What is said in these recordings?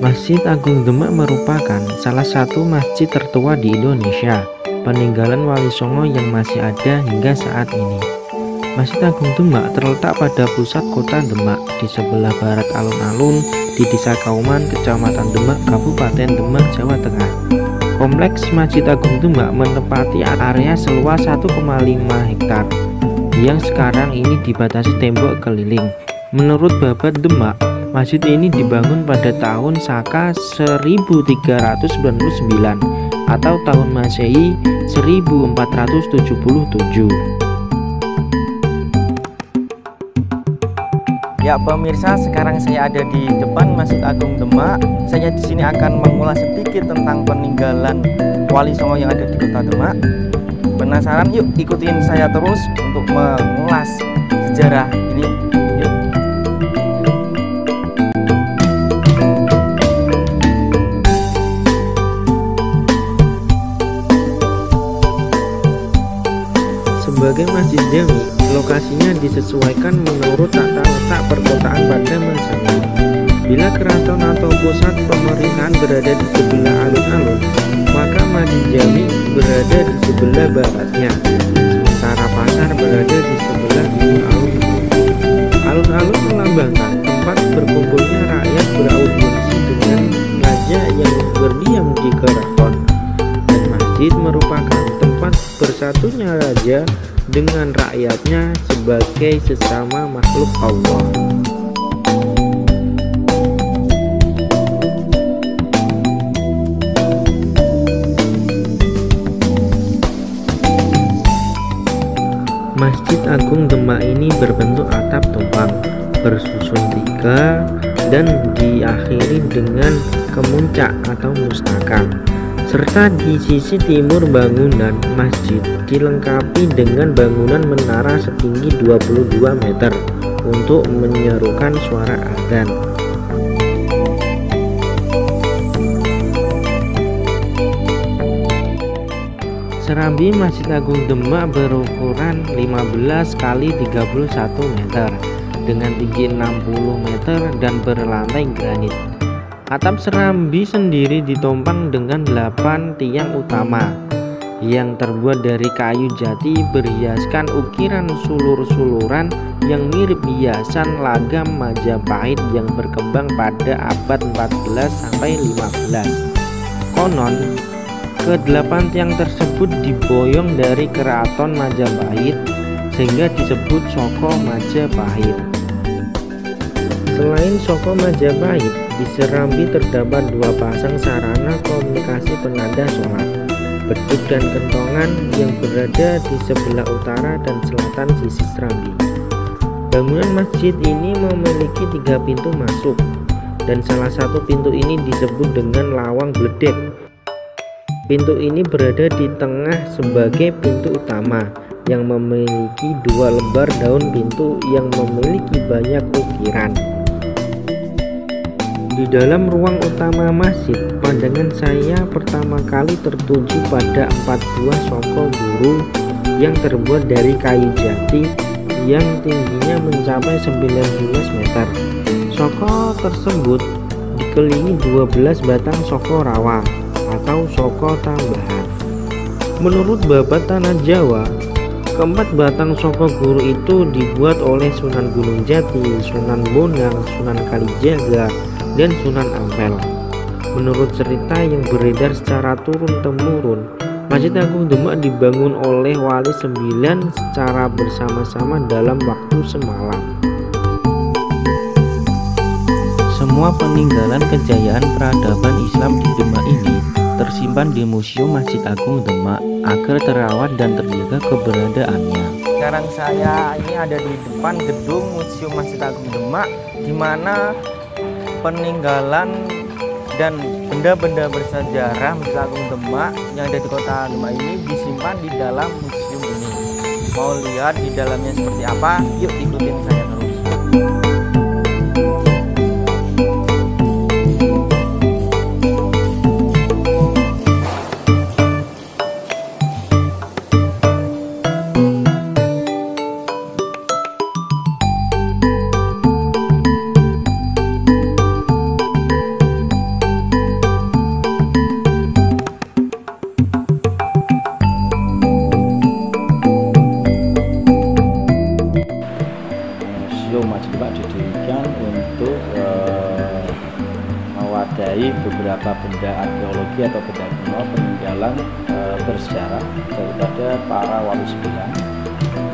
Masjid Agung Demak merupakan salah satu masjid tertua di Indonesia, peninggalan Wali Songo yang masih ada hingga saat ini. Masjid Agung Demak terletak pada pusat kota Demak, di sebelah barat alun-alun di Desa Kauman, Kecamatan Demak, Kabupaten Demak, Jawa Tengah. Kompleks Masjid Agung Demak menempati area seluas 1,5 hektar yang sekarang ini dibatasi tembok keliling. Menurut Babat Demak, masjid ini dibangun pada tahun Saka 1399 atau tahun Masehi 1477. Ya pemirsa, sekarang saya ada di depan Masjid Agung Demak. Saya di sini akan mengulas sedikit tentang peninggalan Wali Songo yang ada di Kota Demak. Penasaran? Yuk ikutin saya terus untuk mengulas sejarah ini. Yuk. Sebagai masjid jami, lokasinya disesuaikan menurut tata letak perkotaan pada masanya. Bila keraton atau pusat pemerintahan berada di sebelah alun-alun, maka masjid jami berada di sebelah baratnya, sementara pasar berada di sebelah timur alun-alun. Alun-alun melambangkan tempat berkumpulnya rakyat beraudiensi dengan raja yang berdiam di keraton, dan masjid merupakan tempat bersatunya raja dengan rakyatnya sebagai sesama makhluk Allah. Masjid Agung Demak ini berbentuk atap tumpang bersusun 3 dan diakhiri dengan kemuncak atau mustaka, serta di sisi timur bangunan masjid dilengkapi dengan bangunan menara setinggi 22 meter untuk menyerukan suara adzan. Serambi Masjid Agung Demak berukuran 15 x 31 meter dengan tinggi 60 meter dan berlantai granit. Atap serambi sendiri ditopang dengan 8 tiang utama yang terbuat dari kayu jati berhiaskan ukiran sulur-suluran yang mirip hiasan lagam Majapahit yang berkembang pada abad 14 sampai 15. Konon, ke-8 tiang tersebut diboyong dari keraton Majapahit sehingga disebut Soko Majapahit. Selain Soko Majapahit, di Serambi terdapat 2 pasang sarana komunikasi penanda sholat, beduk dan kentongan yang berada di sebelah utara dan selatan sisi Serambi. Bangunan masjid ini memiliki 3 pintu masuk, dan salah satu pintu ini disebut dengan lawang gledek. Pintu ini berada di tengah sebagai pintu utama yang memiliki 2 lembar daun pintu yang memiliki banyak ukiran. Di dalam ruang utama masjid, pandangan saya pertama kali tertuju pada 4 buah soko guru yang terbuat dari kayu jati yang tingginya mencapai 19 meter. Soko tersebut dikelilingi 12 batang soko rawa atau soko tambahan. Menurut Babat Tanah Jawa, keempat batang soko guru itu dibuat oleh Sunan Gunung Jati, Sunan Bonang, Sunan Kalijaga, dan Sunan Ampel. Menurut cerita yang beredar secara turun-temurun, Masjid Agung Demak dibangun oleh Wali 9 secara bersama-sama dalam waktu semalam. Semua peninggalan kejayaan peradaban Islam di Demak ini tersimpan di Museum Masjid Agung Demak agar terawat dan terjaga keberadaannya. Sekarang saya ini ada di depan gedung Museum Masjid Agung Demak, di mana peninggalan dan benda-benda bersejarah Masjid Agung Demak yang ada di Kota Demak ini disimpan di dalam museum ini. Mau lihat di dalamnya seperti apa? Yuk ikutin saya terus. menyuplai beberapa benda arkeologi atau benda kuno peninggalan bersejarah daripada para wali sembilan.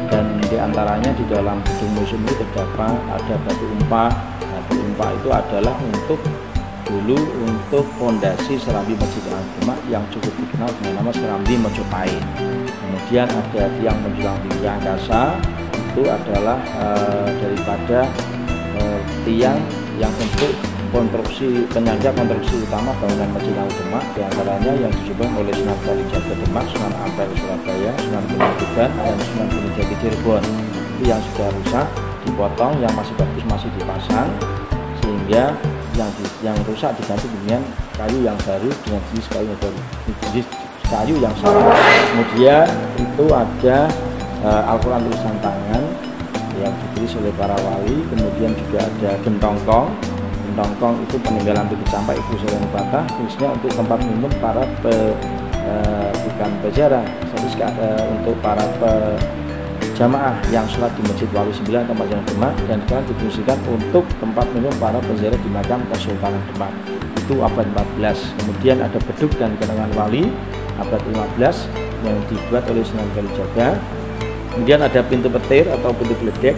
Dan diantaranya di dalam gedung museum itu terdapat ada batu umpak. Batu umpak itu adalah untuk fondasi Serambi Masjid Al-Demak yang cukup dikenal dengan nama Serambi Mojopahit. Kemudian ada tiang menjulang tinggi angkasa, itu adalah daripada tiang yang untuk penyangga konstruksi utama bangunan Masjid Al-Demak, diantaranya yang disebut oleh Sunan Kalijaga Demak, Sunan Ampel Surabaya, Sunan Gunung Tuban, dan Sunan Gunung Jati Cirebon. Itu yang sudah rusak dipotong, yang masih bagus masih dipasang, sehingga yang rusak diganti dengan kayu yang baru dengan jenis kayu yang baru, jenis kayu yang sama. Kemudian itu ada Al-Quran tulisan tangan yang ditulis oleh para wali. Kemudian juga ada gentongkong. Gentongkong itu peninggalan Bukit Campak Ibu Sultan Fatah, khususnya untuk tempat minum para bukan peziarah, untuk para jamaah yang sholat di Masjid Wali 9 atau Masjid Demak, dan sekarang difungsikan untuk tempat minum para peziarah di makam Kesultanan Demak. Itu abad 14. Kemudian ada beduk dan kenangan wali abad 15 yang dibuat oleh Sunan Kalijaga. Kemudian ada pintu petir atau pintu geledek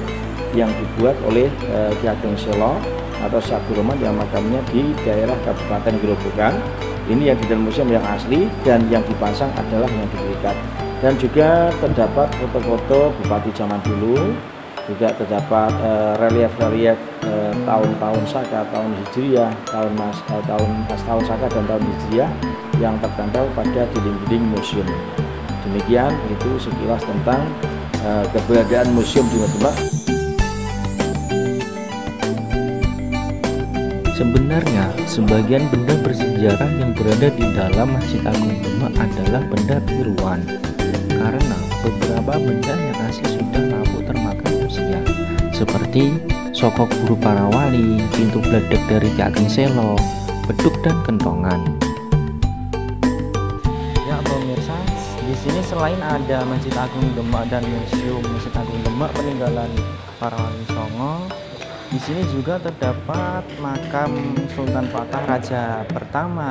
yang dibuat oleh Ki Ageng Selo atau Saguroman yang makamnya di daerah Kabupaten Grobogan. Ini yang di dalam museum yang asli, dan yang dipasang adalah yang duplikat. Dan juga terdapat foto-foto bupati zaman dulu, juga terdapat relief-relief tahun-tahun Saka, tahun Hijriah, tahun Saka dan tahun Hijriah yang tertempel pada dinding-dinding museum. Demikian itu sekilas tentang keberadaan museum di Demak. Sebenarnya, sebagian benda bersejarah yang berada di dalam Masjid Agung Demak adalah benda tiruan, karena beberapa benda yang asli sudah rapuh termakan usia, seperti sokok guru para wali, pintu geledek dari Ki Ageng Selo, beduk dan kentongan. Ya pemirsa, di sini selain ada Masjid Agung Demak dan Museum Masjid Agung Demak peninggalan para wali Songo, di sini juga terdapat makam Sultan Fatah Raja pertama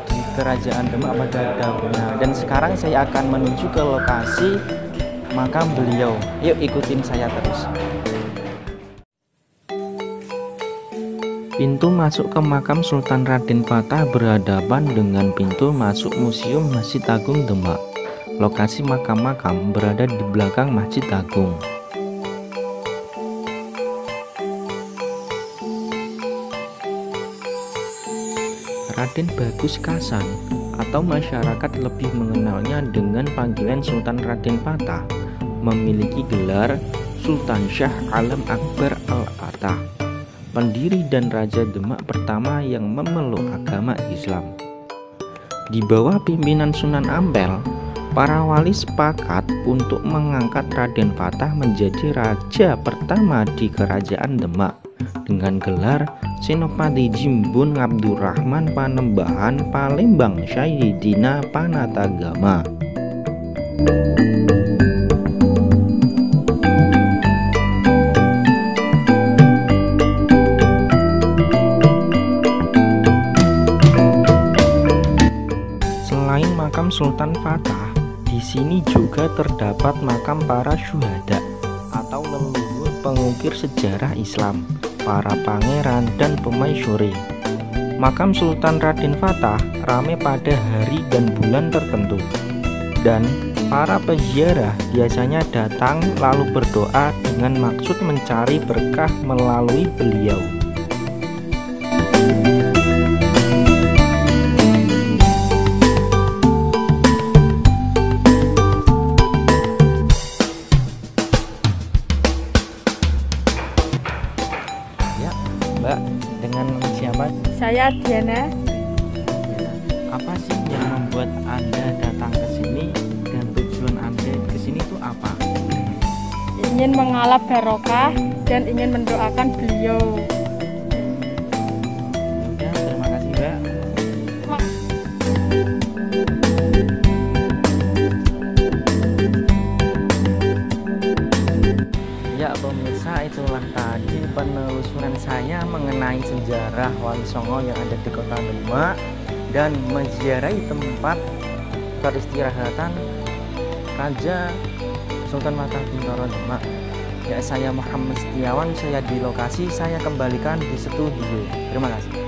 di Kerajaan Demak pada dahulunya. Dan sekarang saya akan menuju ke lokasi makam beliau. Yuk ikutin saya terus. Pintu masuk ke makam Sultan Raden Fatah berhadapan dengan pintu masuk Museum Masjid Agung Demak. Lokasi makam-makam berada di belakang Masjid Agung. Raden Bagus Kasan atau masyarakat lebih mengenalnya dengan panggilan Sultan Raden Fatah, memiliki gelar Sultan Syah Alam Akbar Al-Fatah, pendiri dan Raja Demak pertama yang memeluk agama Islam. Di bawah pimpinan Sunan Ampel, para wali sepakat untuk mengangkat Raden Fatah menjadi raja pertama di Kerajaan Demak dengan gelar Senopati Jimbun Abdurrahman Panembahan Palembang Syahidina Panatagama. Selain makam Sultan Fatah, di sini juga terdapat makam para syuhada atau leluhur pengukir sejarah Islam, para pangeran dan pemaisuri. Makam Sultan Raden Fatah ramai pada hari dan bulan tertentu, dan para peziarah biasanya datang lalu berdoa dengan maksud mencari berkah melalui beliau. Mbak, dengan siapa? Saya Diana. Ya, apa sih yang membuat Anda datang ke sini dan tujuan Anda ke sini itu apa? Ingin mengalap barokah dan ingin mendoakan beliau. Ya, terima kasih Mbak. Ya pemirsa, itulah tadi penelusuran saya mengenai sejarah Wali Songo yang ada di kota Demak dan menziarahi tempat peristirahatan Raja Sultan Mataram Bintoro Demak. Ya, saya Muhammad Setiawan, saya di lokasi, saya kembalikan di studio. Terima kasih.